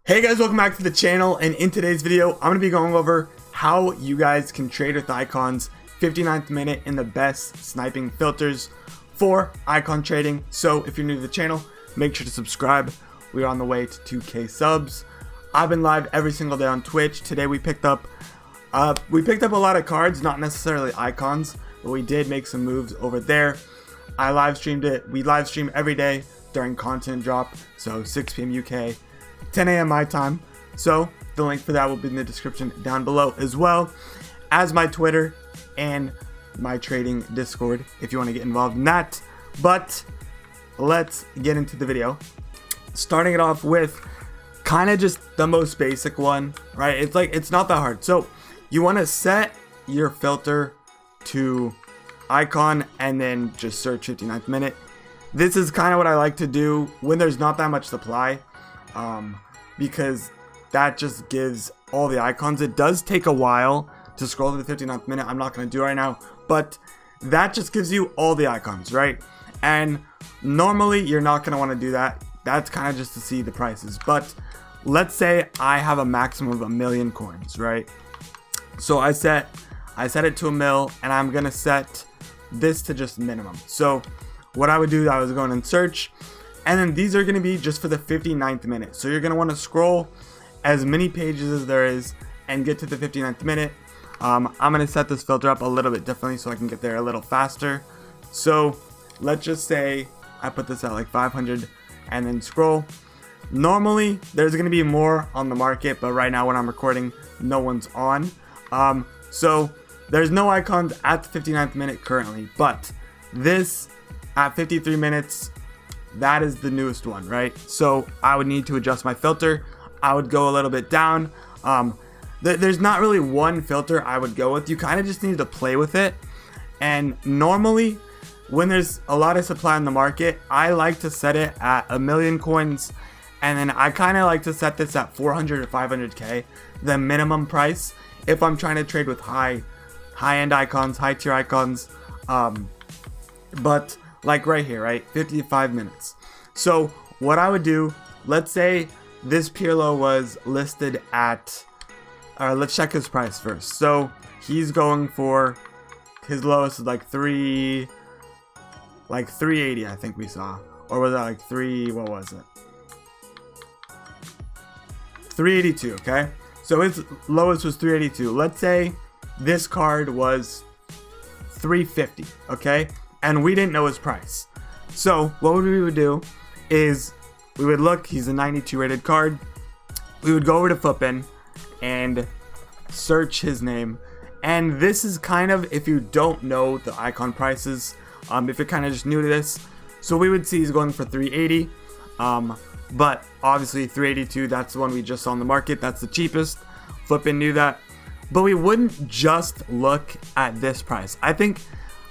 Hey guys, welcome back to the channel, and in today's video I'm going to be going over how you guys can trade with icons 59th minute in the best sniping filters for icon trading. So if you're new to the channel, make sure to subscribe. We're on the way to 2K subs. I've been live every single day on Twitch. Today we picked up a lot of cards, not necessarily icons, but we did make some moves over there. I live streamed it. We live stream every day during content drop, so 6 p.m. UK, 10 a.m. my time. So the link for that will be in the description down below, as well as my Twitter and my trading Discord if you want to get involved in that. But let's get into the video, starting it off with kind of just the most basic one, right? It's not that hard. So you want to set your filter to icon and then just search 59th minute. This is kind of what I like to do when there's not that much supply, because that just gives all the icons. It does take a while to scroll to the 59th minute. I'm not going to do it right now, but that just gives you all the icons, right? And normally you're not going to want to do that. That's kind of just to see the prices. But let's say I have a maximum of 1,000,000 coins, right? So I set it to 1,000,000, and I'm going to set this to just minimum. So what I would do, I was going and search, and then these are going to be just for the 59th minute. So you're going to want to scroll as many pages as there is and get to the 59th minute. I'm going to set this filter up a little bit differently so I can get there a little faster. So let's just say I put this at like 500 and then scroll. Normally there's going to be more on the market, but right now when I'm recording, no one's on. So there's no icons at the 59th minute currently, but this at 53 minutes, that is the newest one, right? So I would need to adjust my filter. I would go a little bit down. There's not really one filter I would go with. You kind of just need to play with it. And normally when there's a lot of supply in the market, I like to set it at 1,000,000 coins. And then I kind of like to set this at 400 or 500k, the minimum price, if I'm trying to trade with high-end icons, high-tier icons. But like right here, right, 55 minutes. So what I would do, let's say this Pirlo was listed at, let's check his price first. So he's going for, his lowest is like 380, I think we saw. Or was that like what was it? 382, okay? So his lowest was 382. Let's say this card was 350, okay? And we didn't know his price. So what we would do is we would look, he's a 92 rated card. We would go over to Flipin and search his name. And this is kind of, if you don't know the icon prices, if you're kind of just new to this, so we would see he's going for 380. But obviously 382, that's the one we just saw on the market. That's the cheapest. Flipin knew that. But we wouldn't just look at this price. I think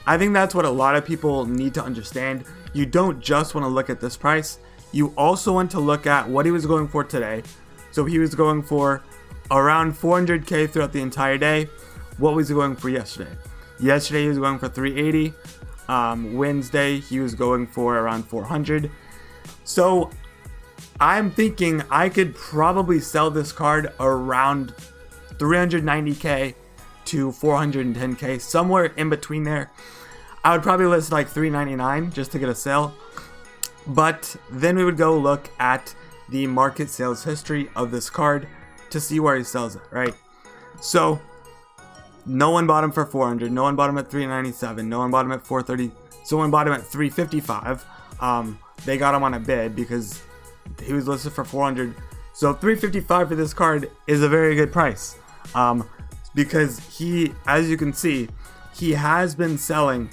that's what a lot of people need to understand. You don't just want to look at this price. You also want to look at what he was going for today. So he was going for around 400k throughout the entire day. What was he going for yesterday? Yesterday he was going for 380. Wednesday he was going for around 400. So I'm thinking I could probably sell this card around 390k to 410k, somewhere in between there. I would probably list like 399 just to get a sale. But then we would go look at the market sales history of this card to see where he sells it, right? So no one bought him for 400, no one bought him at 397, no one bought him at 430, someone bought him at 355. They got him on a bid because he was listed for 400. So 355 for this card is a very good price. Because he, as you can see, he has been selling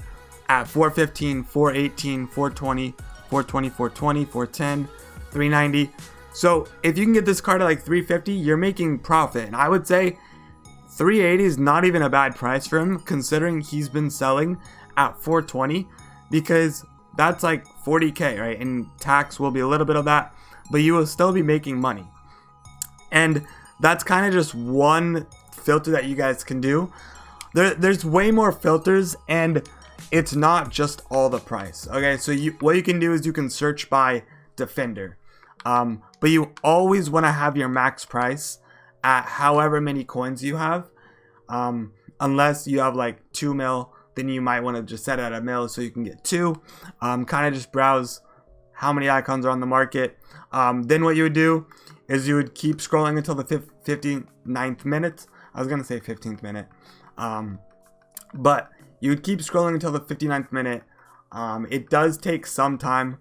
at 415, 418, 420, 420, 420, 410, 390. So if you can get this card at like 350, you're making profit. And I would say 380 is not even a bad price for him, considering he's been selling at 420, because that's like 40k, right? And tax will be a little bit of that, but you will still be making money. And that's kind of just one filter that you guys can do. There's way more filters, and it's not just all the price. Okay, so what you can do is you can search by defender. But you always want to have your max price at however many coins you have. Unless you have like 2 mil, then you might want to just set it at 1 mil so you can get 2. Kind of just browse how many icons are on the market. Then what you would do is you would keep scrolling until the 59th minute. I was going to say 15th minute. But you would keep scrolling until the 59th minute. It does take some time.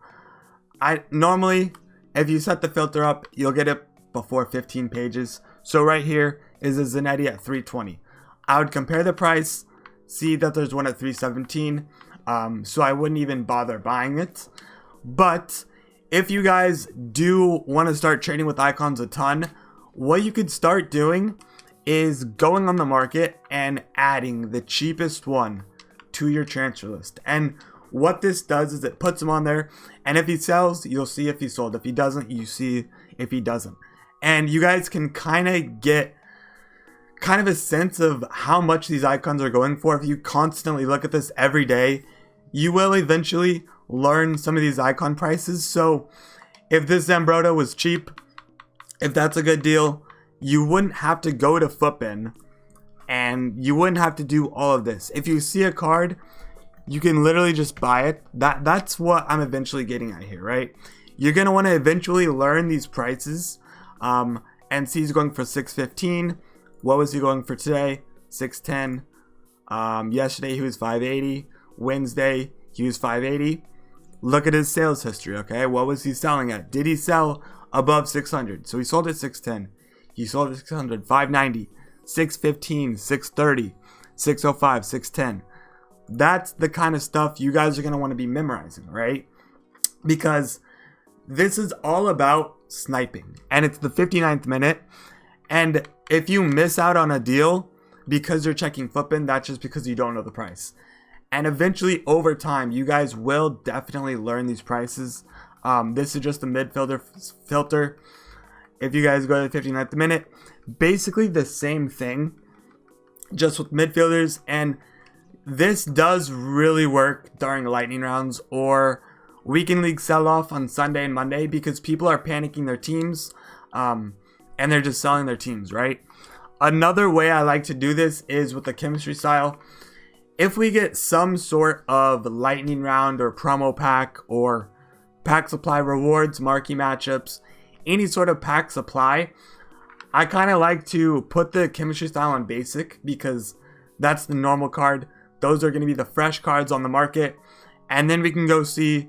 Normally, if you set the filter up, you'll get it before 15 pages. So right here is a Zanetti at 320. I would compare the price, see that there's one at 317. So I wouldn't even bother buying it. But if you guys do want to start trading with icons a ton, what you could start doing is going on the market and adding the cheapest one to your transfer list. And what this does is it puts him on there, and if he sells, you'll see if he sold. If he doesn't, you see if he doesn't. And you guys can kind of get a sense of how much these icons are going for. If you constantly look at this every day, you will eventually learn some of these icon prices. So if this Zambrotta was cheap, if that's a good deal, you wouldn't have to go to Footbin and you wouldn't have to do all of this. If you see a card, you can literally just buy it. That's what I'm eventually getting at here, right? You're going to want to eventually learn these prices. And see he's going for 615. What was he going for today? 610. Yesterday he was 580. Wednesday he was 580. Look at his sales history, okay? What was he selling at? Did he sell above 600? So he sold at 610. He sold at 600, 590, 615, 630, 605, 610. That's the kind of stuff you guys are going to want to be memorizing, right? Because this is all about sniping. And it's the 59th minute. And if you miss out on a deal because you're checking Footbin, that's just because you don't know the price. And eventually, over time, you guys will definitely learn these prices. This is just a midfielder filter. If you guys go to the 59th minute, basically the same thing, just with midfielders. And this does really work during lightning rounds or weekend league sell-off on Sunday and Monday, because people are panicking their teams and they're just selling their teams, right? Another way I like to do this is with the chemistry style. If we get some sort of lightning round or promo pack or pack supply rewards, marquee matchups, any sort of pack supply, I kind of like to put the chemistry style on basic because that's the normal card. Those are going to be the fresh cards on the market. And then we can go see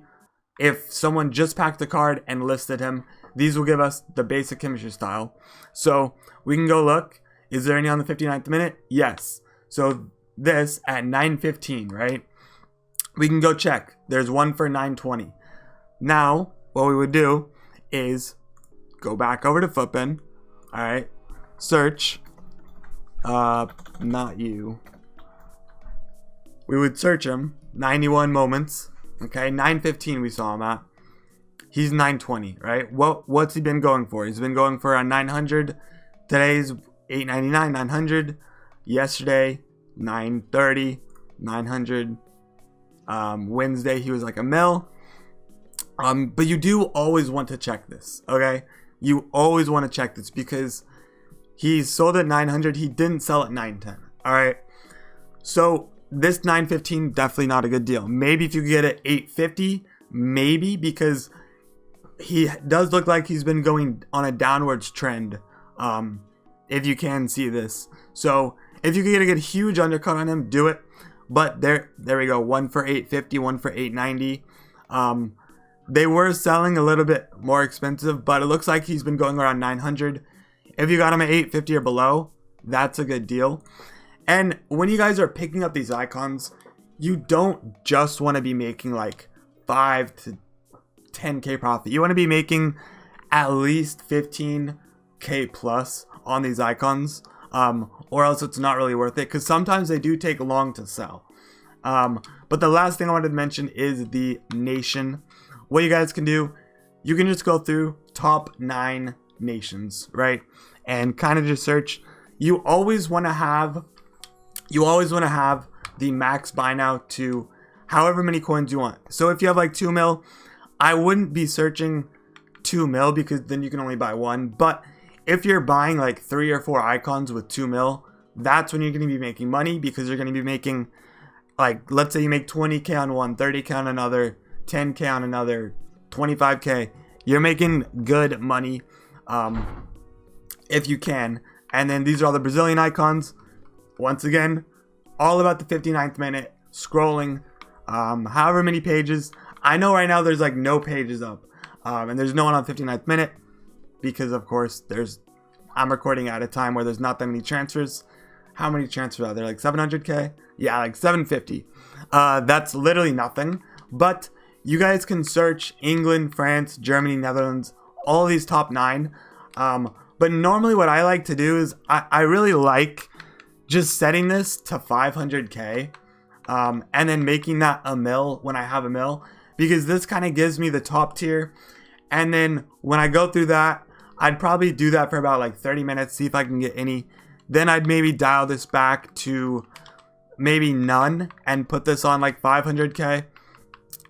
if someone just packed the card and listed him. These will give us the basic chemistry style. So we can go look. Is there any on the 59th minute? Yes. So this at 9:15, right? We can go check. There's one for 9:20. Now, what we would do is go back over to Footbin. All right. Search. Not you. We would search him. 91 moments. Okay. 9:15 we saw him at. He's 920, right? What's he been going for? He's been going for a 900. Today's 899, 900. Yesterday, 930, 900. Wednesday, he was like a mil. But you do always want to check this, okay? You always want to check this because he sold at 900. He didn't sell at 910, all right? So this 915, definitely not a good deal. Maybe if you could get it 850, maybe, because he does look like he's been going on a downwards trend, if you can see this. So if you could get a huge undercut on him, do it. But there we go. One for 850, one for 890. They were selling a little bit more expensive, but it looks like he's been going around 900. If you got him at 850 or below, that's a good deal. And when you guys are picking up these icons, you don't just want to be making like 5 to 10k profit. You want to be making at least 15k plus on these icons, or else it's not really worth it, because sometimes they do take long to sell. But the last thing I wanted to mention is the nation. What you guys can do, you can just go through top 9 nations, right? And kind of just search. You always want to have the max buy now to however many coins you want. So if you have like 2 mil, I wouldn't be searching 2 mil because then you can only buy one. But if you're buying like 3 or 4 icons with 2 mil, that's when you're going to be making money, because you're going to be making, like, let's say you make 20k on one, 30k on another, 10k on another, 25k. You're making good money if you can. And then these are all the Brazilian icons. Once again, all about the 59th minute, scrolling, however many pages. I know right now there's like no pages up, and there's no one on 59th minute because, of course, I'm recording at a time where there's not that many transfers. How many transfers are there? Like 700k? Yeah, like 750. That's literally nothing. But you guys can search England, France, Germany, Netherlands, all these top 9. But normally what I like to do is I really like just setting this to 500k, and then making that a mil when I have a mil, because this kind of gives me the top tier. And then when I go through that, I'd probably do that for about like 30 minutes, see if I can get any. Then I'd maybe dial this back to maybe none and put this on like 500k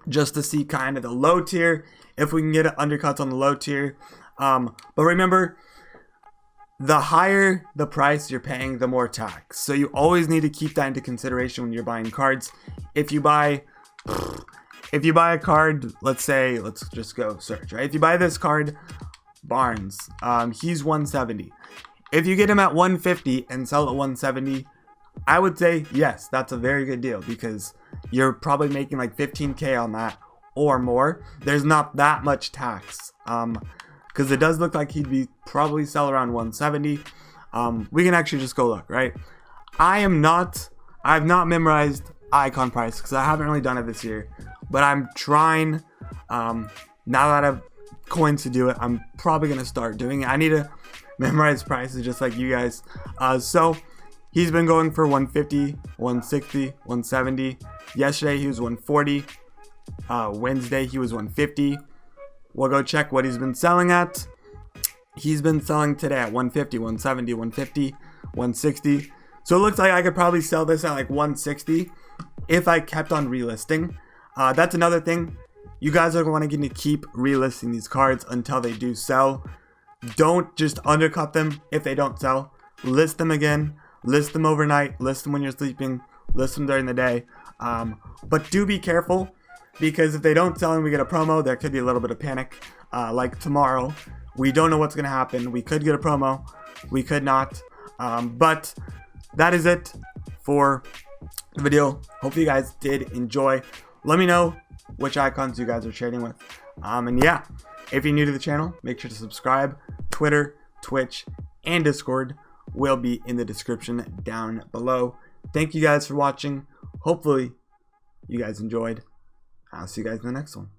just to see kind of the low tier, if we can get undercuts on the low tier. But remember, the higher the price you're paying, the more tax. So you always need to keep that into consideration when you're buying cards. If you buy a card, let's just go search, right? If you buy this card, Barnes, he's 170. If you get him at 150 and sell at 170, I would say yes, that's a very good deal, because you're probably making like 15k on that or more. There's not that much tax. Because it does look like he'd be probably sell around 170. We can actually just go look, right? I've not memorized icon price because I haven't really done it this year, but I'm trying. Now that I have coins to do it, I'm probably gonna start doing it. I need to memorize prices just like you guys. So he's been going for 150, 160, 170. Yesterday he was 140. Wednesday he was 150. We'll go check what he's been selling at. He's been selling today at 150, 170, 150, 160. So it looks like I could probably sell this at like 160 if I kept on relisting. That's another thing. You guys are going to get to keep relisting these cards until they do sell. Don't just undercut them if they don't sell. List them again. List them overnight. List them when you're sleeping. List them during the day. But do be careful, because if they don't sell and we get a promo, there could be a little bit of panic. Like tomorrow, we don't know what's going to happen. We could get a promo, we could not. But that is it for the video. Hope you guys did enjoy. Let me know which icons you guys are trading with. And yeah, if you're new to the channel, make sure to subscribe. Twitter, Twitch, and Discord will be in the description down below. Thank you guys for watching. Hopefully you guys enjoyed. I'll see you guys in the next one.